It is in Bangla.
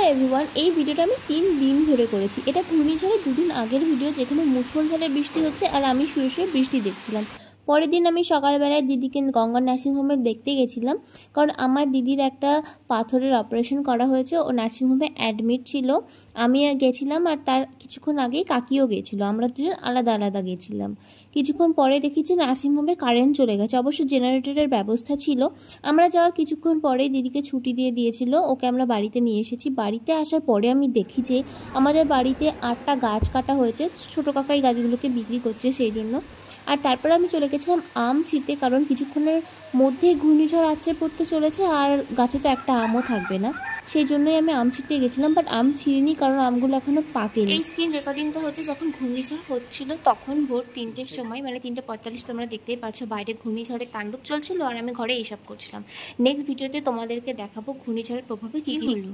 হ্যালো এভরিওয়ান, এই ভিডিওটা আমি 3 দিন ধরে করেছি। এটা ঘূর্ণিঝড়ের 2 দিন আগের ভিডিও, যেখানে মুষলধারে বৃষ্টি হচ্ছে আর আমি শুয়ে শুয়ে বৃষ্টি দেখছিলাম। পরের দিন আমি সকালবেলায় দিদিকে গঙ্গা নার্সিংহোমে দেখতে গেছিলাম, কারণ আমার দিদির একটা পাথরের অপারেশন করা হয়েছে। ও নার্সিংহোমে অ্যাডমিট ছিল। আমি গেছিলাম আর তার কিছুক্ষণ আগেই কাকিও গেছিলো। আমরা দুজন আলাদা আলাদা গেছিলাম। কিছুক্ষণ পরে দেখি যে নার্সিংহোমে কারেন্ট চলে গেছে। অবশ্য জেনারেটরের ব্যবস্থা ছিল। আমরা যাওয়ার কিছুক্ষণ পরেই দিদিকে ছুটি দিয়ে দিয়েছিল। ওকে আমরা বাড়িতে নিয়ে এসেছি। বাড়িতে আসার পরে আমি দেখি যে আমাদের বাড়িতে 8টা গাছ কাটা হয়েছে। ছোটো কাকাই গাছগুলোকে বিক্রি করছে সেই জন্য। আর তারপরে আমি চলে গেছিলাম আম ছিঁড়তে, কারণ কিছুক্ষণের মধ্যেই ঘূর্ণিঝড় আছড়ে পড়তে চলেছে আর গাছে তো একটা আমও থাকবে না। সেই জন্যই আমি আম ছিঁড়তে গেছিলাম, বাট আম ছিঁড়িনি, কারণ আমগুলো এখনও পাকেনি। এই স্ক্রিন রেকর্ডিংটা হচ্ছে যখন ঘূর্ণিঝড় হচ্ছিল, তখন ভোর 3টের সময়, মানে 3:45। তোমরা দেখতেই পাচ্ছ বাইরে ঘূর্ণিঝড়ের তাণ্ডব চলছিল আর আমি ঘরে এইসব করছিলাম। নেক্সট ভিডিওতে তোমাদেরকে দেখাবো ঘূর্ণিঝড়ের প্রভাবে কী হলো।